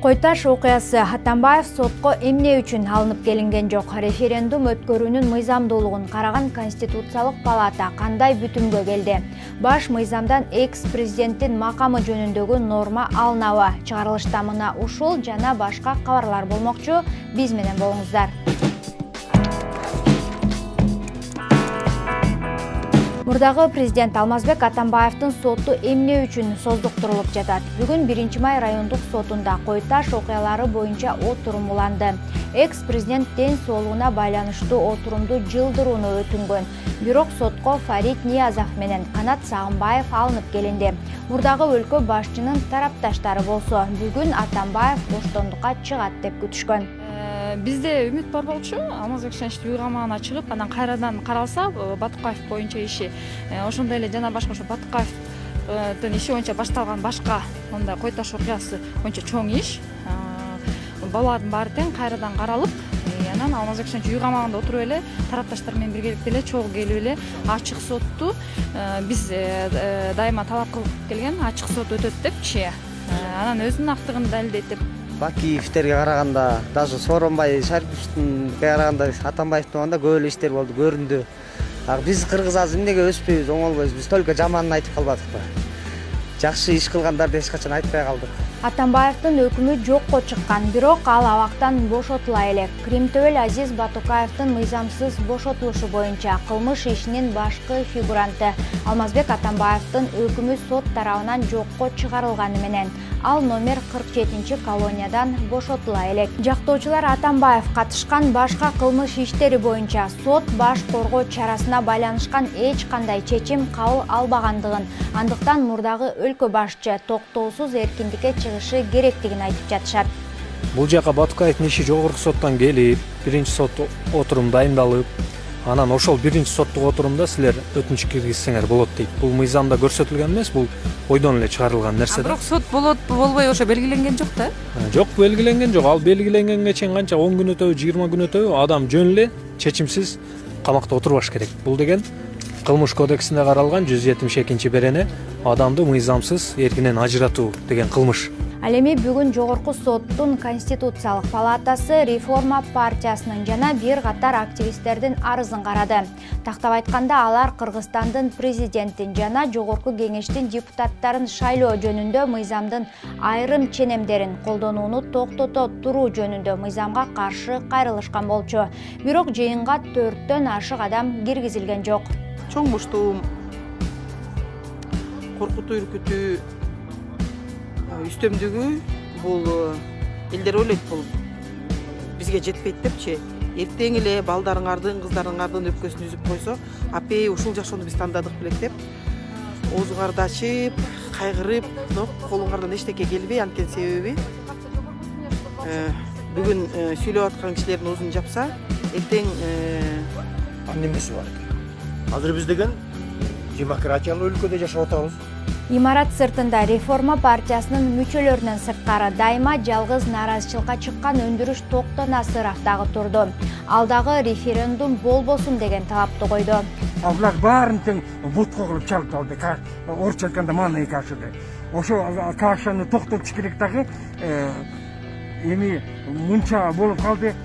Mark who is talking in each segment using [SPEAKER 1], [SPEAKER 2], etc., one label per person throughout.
[SPEAKER 1] Кой-Таш окуясы Атамбаев сотко эмне үчүн алынып келинген жок? Референдум өткөрүүнүн мыйзамдуулугун караган Конституциялык палата кандай бүтүмгө келди? Баш мыйзамдан экс-президенттин макамы жөнүндөгү норма алынабы? Чыгарылышта мына ушул жана башка кабарлар болмокчу. Биз менен болуңуздар. Мурдагы президент Алмазбек Атамбаевдин соту эмне үчүн создуктурулуп жатат? Бүгүн 1 май райондук сотунда Кой-Таш окуялары боюнча отурум уланды. Экс-президент ден соолугуна байланыштуу отурумду жылдырууну өтүнгөн. Бирок сотко Фарид Ниязов менен Канат Сагынбаев алынып келинди. Мурдагы өлкө башчынын тарапташтары болсо, бүгүн Атамбаев боштондукка чыгат деп күтүшкөн.
[SPEAKER 2] Бизде үмүт бар болчу. Алмазбек Шеничтин уйгамагына чыгып, анан кайрадан каралса, Батукаев боюнча иши, ошондой эле жана башка Батукаевдин иши боюнча башталган башка мындай Кой-Таш окуясы боюнча чоң иш. Балардын баары тең кайрадан каралып, анан Алмазбек Шенич уйгамагында отуруп эле тарапташтар менен биргеликте эле чогуу келип эле ачык сотту биз дайыма талап кылып келген ачык сот өтөт депчи. Анан өзүнүн актыгын далилдейт деп.
[SPEAKER 3] Бакиевтерге караганда, даже Сооронбай Шариповичтинге караганда Атамбаевдин анда көп эле иштер болду, көрүндү. Биз кыргыз азы эмнеге өспөйбүз, оңолбойбуз? Биз только жаманын айтып калбадык да. Жакшы иш кылгандарды эч качан айтпай калдык.
[SPEAKER 1] Атамбаевдин өкүмү жокко чыккан, бирок ал абактан бошотула элек. Кримтөбөл Азиз Батукаевдин мыйзамсыз бошотулушу боюнча кылмыш ишинин башкы фигуранты Алмазбек Атамбаевдин өкүмү сот тарабынан жокко чыгарылганы менен ал номер 47 колониядан бошотула элек. Жактоочулар Атамбаев катышкан башка кылмыш иштери боюнча сот баш коргоо чарасына байланышкан эч кандай чечим кабыл албагандыгын, андыктан мурдагы өлкө башчы токтоосуз эркиндикке чыгышы керектигин айтып жатышат.
[SPEAKER 4] Бул жака Батукаевдин иши жогорку соттон келип, биринчи сот отурум дайындалып, анан ошол биринчи соттук отурумда силер өтүнүч киргизсеңер болот дейт. Бул мыйзамда көрсөтүлгөн эмес, бул ойдон эле чыгарылган нерсе.
[SPEAKER 2] Бирок сот болот болбой ошо белгиленген жок да?
[SPEAKER 4] Жок, белгиленген жок. Ал белгиленгенге чейин канча 10 күн өтөбү, 20 күн өтөбү адам жөн эле чечимсиз камакта отурбаш керек. Бул деген Кылмыш кодексинде каралган 172-берене адамды мыйзамсыз эркинен ажыратуу деген кылмыш.
[SPEAKER 1] Ал эми бүгүн жогорку соттун Конституциялык палатасы Реформа партиясынын жана бир катар активисттердин арызын карады. Тактап айтканда, алар Кыргызстандын президентин жана жогорку кеңештин депутаттарын шайлоо жөнүндө мыйзамдын айрым ченемдерин колдонууну токтото туруу жөнүндө мыйзамга каршы кайрылышкан болчу. Бирок жыйынга 4төн ашык адам киргизилген жок.
[SPEAKER 5] Чоң буштуум, коркутуу, үркүтүү, үстөмдүгү бул элдер ойлойт бул бизге жетпейт депчи. Эртең эле балдарыңардын, кыздарыңардын өпкөсүн үзүп койсо, апей ушул жашоону биз тандадык белек деп, оозуңарды ачып, кайгырып, колуңардан эчтеке келбей, анткени себеби бүгүн сүйлөп аткан кишилердин оозун жапса, эртең
[SPEAKER 6] немеси бар. Азыр биз деген демократиялык өлкөдө жашап атабыз.
[SPEAKER 1] Имарат сыртында Реформа партиясынын мүчөлөрүнөн сырткары дайыма жалгыз нааразычылыкка чыккан өндүрүш Токтон Асыров дагы турду. Ал дагы референдум болбосун деген талапты койду.
[SPEAKER 7] Алар баарын тең бутка кылып чалып алды. Орусча айтканда маанай кашыды. Ошо кашаны токтотуш керек дагы. Эми мынча болуп калды.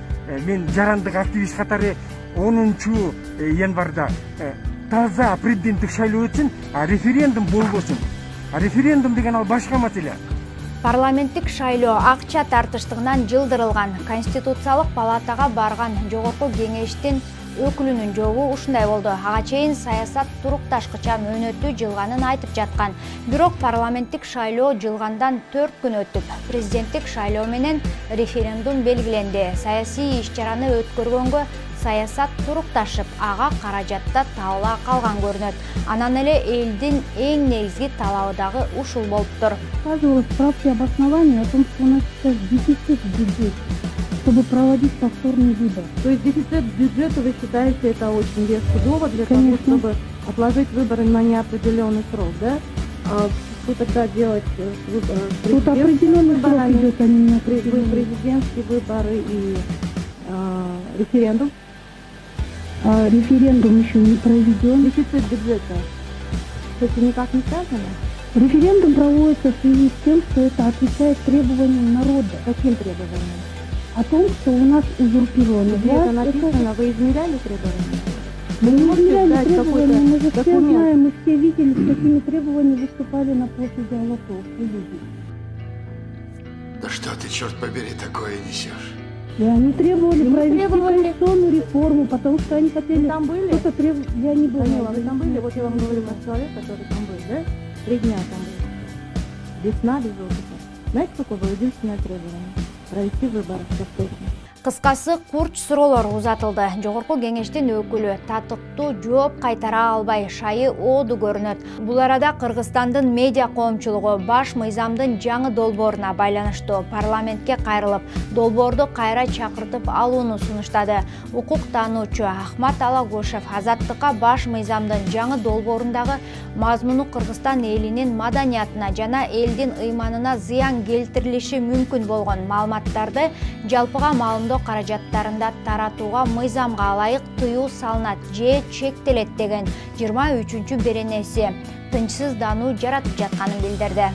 [SPEAKER 7] Мен жарандык активист катары 10 январда таза президенттик шайлоо үчүн референдум болбосун. Референдум деген ал башка маселе.
[SPEAKER 1] Парламенттик шайлоо акча тартыштыгынан жылдырылган. Конституциялык палатага барган жогорку кеңештин өкүлүнүн жообу ушундай болду. Ага чейин саясат турукташкыча мөөнөтү жылганын айтып жаткан. Бирок парламенттик шайлоо жылгандан 4 күн өтүп, президенттик шайлоо менен референдум белгиленди. Саясий иш-чараны өткөргөнгө саясат турукташып, ага каражатта табыла калган көрүнөт. Анан эле элдин эң негизги талабы дагы ушул болуптур.
[SPEAKER 8] Сказывалось справки обоснования о том, что у нас сейчас дефицит бюджета, чтобы проводить повторный выбор.
[SPEAKER 9] То есть дефицит бюджета, вы считаете, это очень веский довод для того, чтобы отложить выборы на неопределенный срок, да? А что тогда делать с выборами?
[SPEAKER 8] Тут определенный срок идет, а не неопределенный.
[SPEAKER 9] Президентские выборы и референдум?
[SPEAKER 8] Референдум еще не проведен.
[SPEAKER 9] Дефицит бюджета. С этим никак не связано?
[SPEAKER 8] Референдум проводится в связи с тем, что это отвечает требованиям народа.
[SPEAKER 9] Каким требованиям?
[SPEAKER 8] О том, что у нас узурпировано.
[SPEAKER 9] Где это написано? Вы измеряли требования?
[SPEAKER 8] Мы не
[SPEAKER 9] можете
[SPEAKER 8] измеряли
[SPEAKER 9] дать
[SPEAKER 8] требования, мы же все
[SPEAKER 9] документ?
[SPEAKER 8] знаем, мы все видели, с какими требованиями выступали на площади голосов. Люди.
[SPEAKER 6] Да что ты, черт побери, такое несешь?
[SPEAKER 8] И они требовали
[SPEAKER 9] Мы
[SPEAKER 8] провести
[SPEAKER 9] требовали-
[SPEAKER 8] конституционную реформу, потому что они хотели...
[SPEAKER 9] Вы там были?
[SPEAKER 8] Кто-то требовал... Я не была.
[SPEAKER 9] Данила, вы там были? Вот я вам говорю, как человек, который там был, да? 3 дня там был. Без сна, без отдыха. Знаете, какое было единственное требование? Провести выборы достойно.
[SPEAKER 1] Кыскасы курч суроолор узатылды. Жогорку кеңештин өкүлү татыктуу жооп кайтара албай шайы ооду көрүнөт. Бул арада Кыргызстандын медиа коомчулугу баш мыйзамдын жаңы долбооруна байланыштуу парламентке кайрылып, долбоорду кайра чакыртып алууну сунуштады. Укук таануучу Ахмат Алагошев Азаттыкка баш мыйзамдын жаңы долбоорундагы мазмуну Кыргызстан элинин маданиятына жана элдин ыйманына зыян келтирилиши мүмкүн болгон маалыматтарды жалпыга маалымдоо каражаттарында таратууга мыйзамга ылайык тыюу салынат же чектелет деген 23-беренеси тынчсыздануу жаратып жатканын билдирди.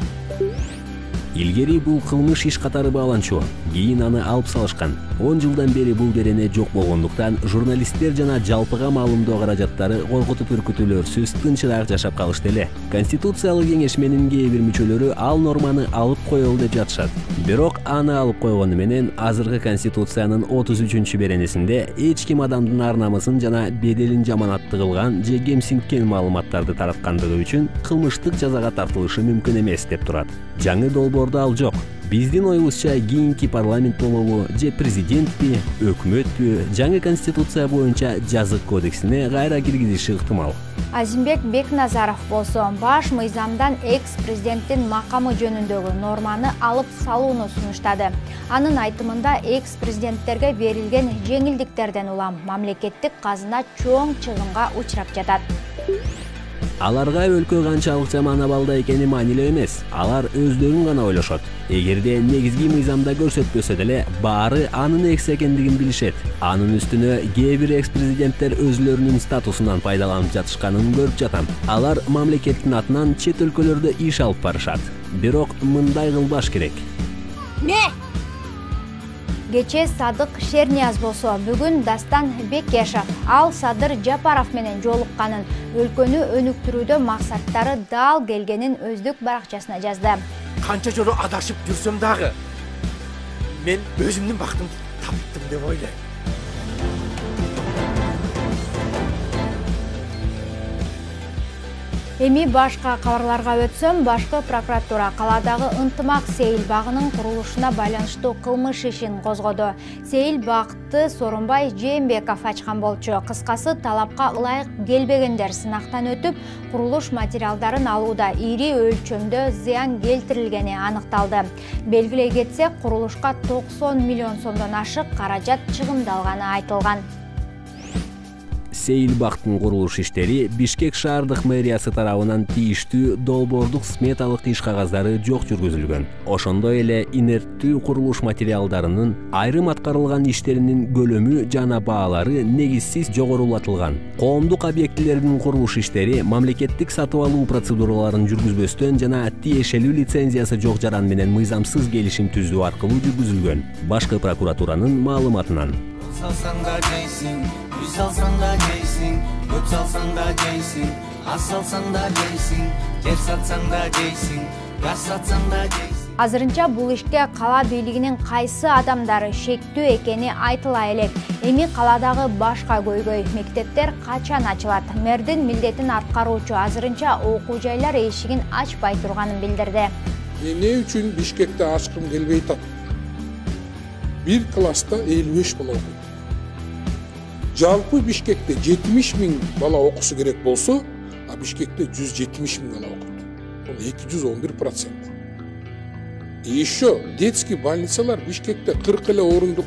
[SPEAKER 10] Илгери бул кылмыш иш катары бааланчу, кийин аны алып салышкан. 10 жылдан бери бул берене жок болгондуктан журналисттер жана жалпыга маалымдоо каражаттары коркутуп үркүтүүлөрсүз тынчыраак жашап калышты эле. Конституциялык кеңеш менен кээ бир мүчөлөрү ал норманы алып коелу деп жатышат. Бирок аны алып койгону менен азыркы Конституциянын 33-беренесинде эч ким адамдын ар намысын жана беделин жаманатты кылган же кемсинткен маалыматтарды тараткандыгы үчүн кылмыштык жазага тартылышы мүмкүн эмес деп турат. Жаңы долбоордо ал жок. Биздин оюбузча кийинки парламент болобу же президентпи, өкмөтпү жаңы конституция боюнча жазык кодексине кайра киргизиши ыктымал.
[SPEAKER 1] Азимбек Бекназаров болсо баш мыйзамдан экс-президенттин макамы жөнүндөгү норманы алып салууну сунуштады. Анын айтымында экс-президенттерге берилген жеңилдиктерден улам мамлекеттик казына чоң чыгымга учурап жатат.
[SPEAKER 10] Аларга өлкө канчалык жаман абалда экени маанилүү эмес. Алар өздөрүн гана ойлошот. Эгерде негизги мыйзамда көрсөтпөсө деле, баары анын экс экендигин билишет. Анын үстүнө кээ бир экс-президенттер өзлөрүнүн статусунан пайдаланып жатышканын көрүп жатам. Алар мамлекеттин атынан чет өлкөлөрдө иш алып барышат. Бирок мындай кылбаш керек.
[SPEAKER 1] Кече Садык Шернияз болсо бүгүн Дастан Бекешев ал Садыр Жапаров менен жолукканын, өлкөнү өнүктүрүүдө максаттары дал келгенин өздүк баракчасына жазды.
[SPEAKER 6] Канча жолу адашып жүрсөм дагы мен өзүмдүн бактымды таптым деп ойлойм.
[SPEAKER 1] Эми башка кабарларга өтсөм, башкы прокуратура каладагы ынтымак сейил багынын курулушуна байланыштуу кылмыш ишин козгоду. Сейил багты Сооронбай Жээнбеков ачкан болчу. Кыскасы талапка ылайык келбегендер сынактан өтүп, курулуш материалдарын алууда ири өлчөмдө зыян келтирилгени аныкталды. Белгилей кетсек, курулушка 90 миллион сомдон ашык каражат чыгымдалганы айтылган.
[SPEAKER 10] Сейил бактын курулуш иштери Бишкек шаардык мэриясы тарабынан тийиштүү долбоордук сметалык иш кагаздары жок жүргүзүлгөн. Ошондой эле инерттүү курулуш материалдарынын айрым аткарылган иштеринин көлөмү жана баалары негизсиз жогорулатылган. Коомдук объектилердин курулуш иштери мамлекеттик сатып алуу процедураларын жүргүзбөстөн жана тиешелүү лицензиясы жок жаран менен мыйзамсыз келишим түзүү аркылуу жүргүзүлгөн. Башкы прокуратуранын маалыматынан.
[SPEAKER 11] Салсаң да жейсиң, үй салсаң да жейсиң, көп салсаң да жейсиң, ас салсаң да жейсиң, жер сатсаң да жейсиң, газ сатсаң да жейсиң.
[SPEAKER 1] Азырынча бул ишке кала бийлигинин кайсы адамдары шектүү экени айтыла элек. Эми каладагы башка көйгөй мектептер качан ачылат? Мэрдин милдетин аткаруучу азырынча окуу жайлар эшигин ачпай турганын билдирди.
[SPEAKER 12] Эмне үчүн Бишкекте ачкым келбей атат? Bir класста 55 бала окуйт. Жалпы Бишкекте 70 000 бала окусу керек болсо, а Бишкекте 170 000 бала окуйт. Бул 211%. И еще детский больницалар Бишкекте 40 эле орундук.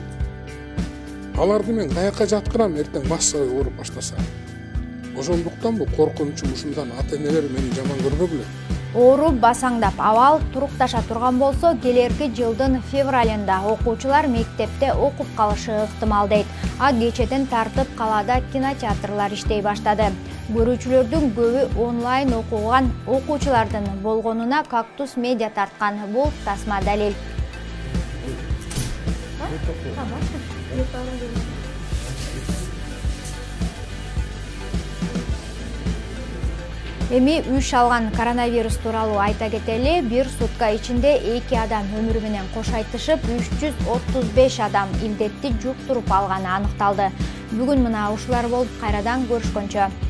[SPEAKER 12] Аларды мен каяка жаткырам эртең массага ооруп баштаса. Ошондуктан бул коркунучу ушундан ата-энелер мени жаман көрбөгүлө.
[SPEAKER 1] Ооруп басаңдап абал турукташа турган болсо, келерки жылдын февралында окуучулар мектепте окуп калышы ыктымал дейт. А кечеден тартып калада кинотеатрлар иштей баштады. Көрүүчүлөрдүн көбү онлайн окуган окуучулардын болгонуна Кактус медиа тарткан. Бул тасма далил. Эми үч алган коронавирус тууралуу айта кетели. Бир сутка ичинде 2 адам өмүрү менен кош айтышып, 335 адам илдетти жуктуруп алганы аныкталды. Бүгүн мына ушулар болуп, кайрадан көрүшкөнчө.